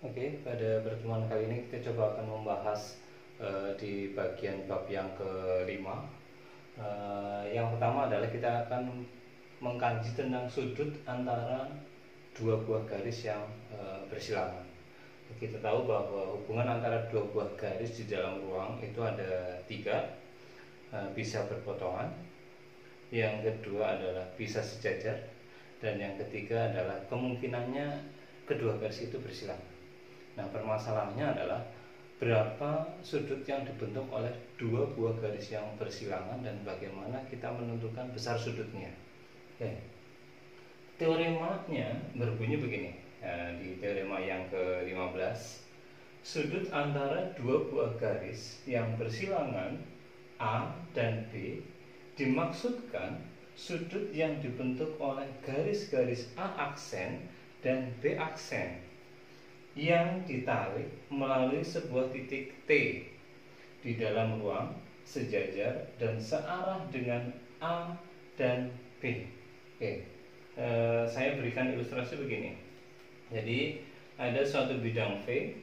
Oke, pada pertemuan kali ini kita coba akan membahas di bagian bab yang kelima. Yang pertama adalah kita akan mengkaji tentang sudut antara dua buah garis yang bersilangan. Kita tahu bahwa hubungan antara dua buah garis di dalam ruang itu ada tiga, bisa berpotongan, yang kedua adalah bisa sejajar, dan yang ketiga adalah kemungkinannya kedua garis itu bersilangan. Nah, permasalahannya adalah berapa sudut yang dibentuk oleh dua buah garis yang bersilangan dan bagaimana kita menentukan besar sudutnya. Oke. Teoremanya berbunyi begini. Di teorema yang ke-15, sudut antara dua buah garis yang bersilangan A dan B dimaksudkan sudut yang dibentuk oleh garis-garis A aksen dan B aksen yang ditarik melalui sebuah titik T di dalam ruang sejajar dan searah dengan A dan B. Oke, saya berikan ilustrasi begini. Jadi ada suatu bidang V,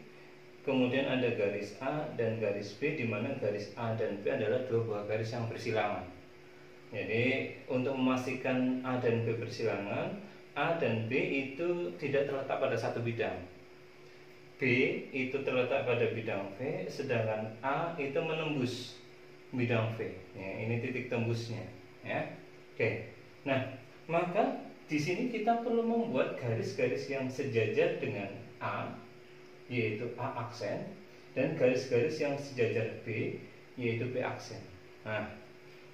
kemudian ada garis A dan garis B, di mana garis A dan B adalah dua buah garis yang bersilangan. Jadi untuk memastikan A dan B bersilangan, A dan B itu tidak terletak pada satu bidang. B itu terletak pada bidang V, sedangkan A itu menembus bidang V. Ya, ini titik tembusnya. Ya, oke. Nah, maka di sini kita perlu membuat garis-garis yang sejajar dengan A, yaitu A aksen, dan garis-garis yang sejajar B, yaitu B aksen. Nah,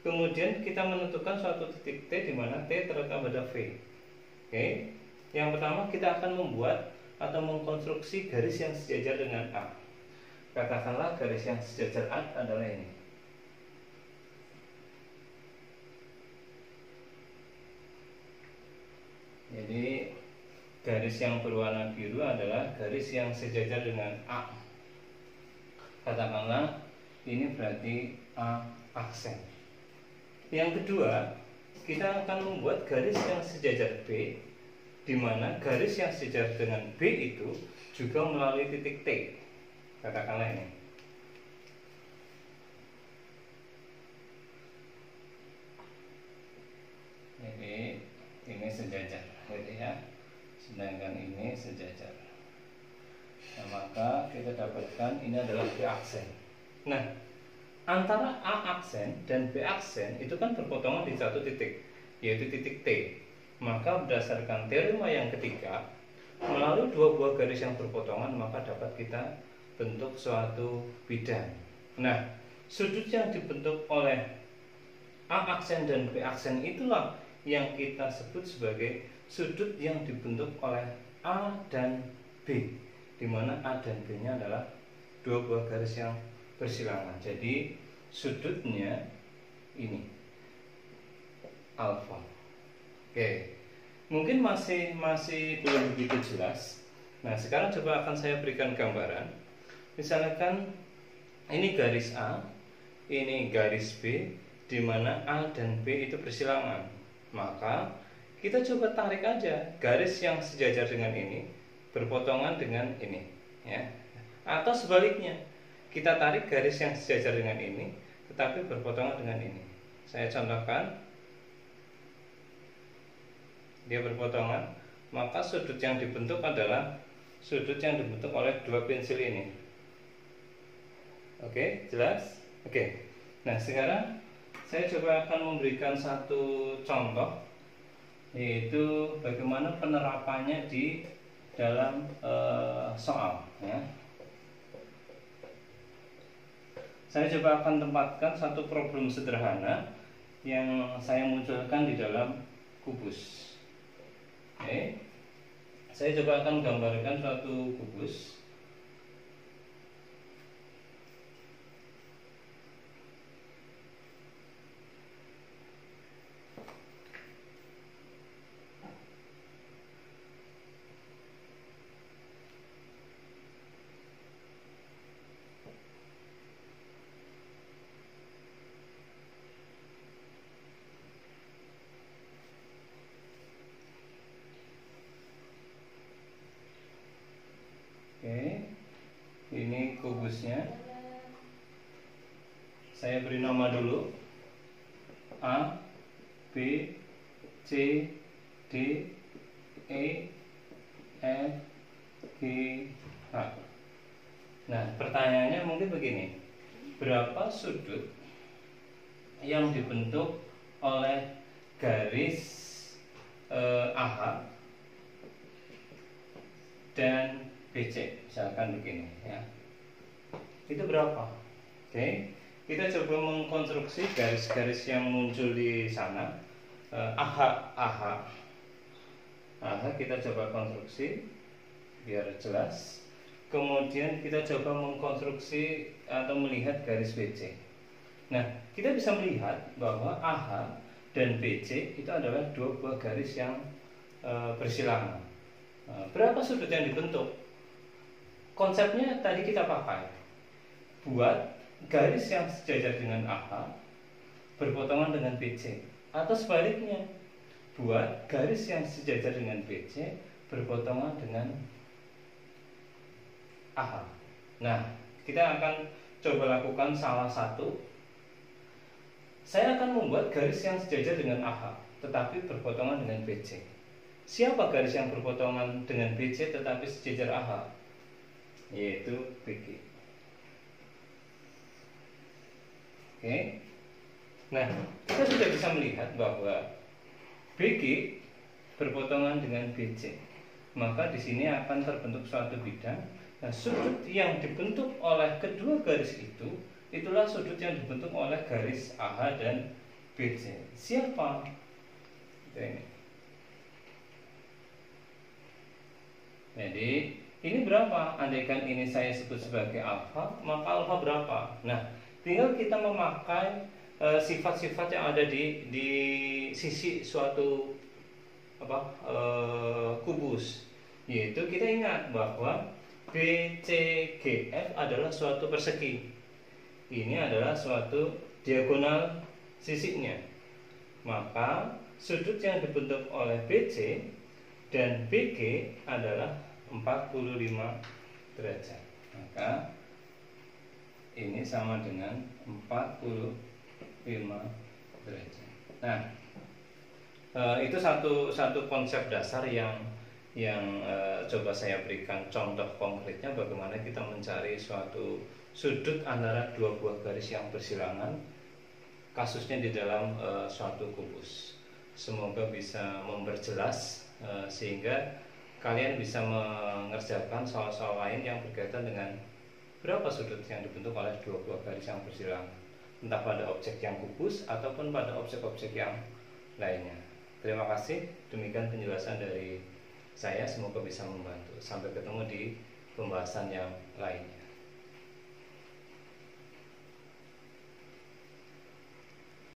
kemudian kita menentukan suatu titik T di mana T terletak pada V. Oke. Yang pertama kita akan membuat atau mengkonstruksi garis yang sejajar dengan A. Katakanlah garis yang sejajar A adalah ini. Jadi garis yang berwarna biru adalah garis yang sejajar dengan A. Katakanlah ini berarti A aksen. Yang kedua, kita akan membuat garis yang sejajar B, di mana garis yang sejajar dengan B itu juga melalui titik T. Katakanlah ini. Jadi ini sejajar, gitu ya. Sedangkan ini sejajar. Nah, maka kita dapatkan ini adalah B aksen. Nah, antara A aksen dan B aksen itu kan berpotongan di satu titik, yaitu titik T. Maka berdasarkan teorema yang ketiga, melalui dua buah garis yang berpotongan, maka dapat kita bentuk suatu bidang. Nah, sudut yang dibentuk oleh A aksen dan B aksen itulah yang kita sebut sebagai sudut yang dibentuk oleh A dan B, di mana A dan B nya adalah dua buah garis yang bersilangan. Jadi sudutnya ini alfa. Oke, mungkin masih belum begitu jelas. Nah, sekarang coba akan saya berikan gambaran. Misalkan ini garis A, ini garis B, di mana A dan B itu bersilangan. Maka kita coba tarik aja garis yang sejajar dengan ini berpotongan dengan ini, ya. Atau sebaliknya, kita tarik garis yang sejajar dengan ini tetapi berpotongan dengan ini. Saya contohkan. Dia berpotongan, maka sudut yang dibentuk adalah sudut yang dibentuk oleh dua pensil ini. Oke, jelas? Oke. Nah, sekarang saya coba akan memberikan satu contoh, yaitu bagaimana penerapannya di dalam soal, ya. Saya coba akan tempatkan satu problem sederhana yang saya munculkan di dalam kubus. Oke, saya coba akan gambarkan suatu kubus. Oke, kubusnya. Saya beri nama dulu A, B, C, D, E, F, G, H. Nah, pertanyaannya mungkin begini. Berapa sudut yang dibentuk oleh garis AH dan BC? Misalkan begini ya. Itu berapa? Oke. Kita coba mengkonstruksi garis-garis yang muncul di sana. AH kita coba konstruksi biar jelas. Kemudian kita coba mengkonstruksi atau melihat garis BC. Nah, kita bisa melihat bahwa AH dan BC itu adalah dua buah garis yang bersilangan. Berapa sudut yang dibentuk? Konsepnya tadi kita pakai. Buat garis yang sejajar dengan AH berpotongan dengan BC, atau sebaliknya, buat garis yang sejajar dengan BC berpotongan dengan AH. Nah, kita akan coba lakukan salah satu. Saya akan membuat garis yang sejajar dengan AH tetapi berpotongan dengan BC. Siapa garis yang berpotongan dengan BC tetapi sejajar AH? Yaitu BG. Oke. Nah, kita sudah bisa melihat bahwa BG berpotongan dengan BC. Maka di sini akan terbentuk suatu bidang. Nah, sudut yang dibentuk oleh kedua garis itu, itulah sudut yang dibentuk oleh garis AH dan BC. Siapa? Ini. Jadi, ini berapa? Andaikan ini saya sebut sebagai alfa, maka alfa berapa? Nah, tinggal kita memakai sifat-sifat yang ada di sisi suatu kubus, yaitu kita ingat bahwa BCGF adalah suatu persegi. Ini adalah suatu diagonal sisinya. Maka sudut yang dibentuk oleh BC dan BG adalah 45 derajat. Maka ini sama dengan 45 derajat. Nah, itu satu konsep dasar yang coba saya berikan contoh konkretnya bagaimana kita mencari suatu sudut antara dua buah garis yang bersilangan, kasusnya di dalam suatu kubus. Semoga bisa memperjelas sehingga kalian bisa mengerjakan soal-soal lain yang berkaitan dengan berapa sudut yang dibentuk oleh dua buah garis yang bersilangan, entah pada objek yang kubus ataupun pada objek-objek yang lainnya. Terima kasih, demikian penjelasan dari saya, semoga bisa membantu. Sampai ketemu di pembahasan yang lainnya.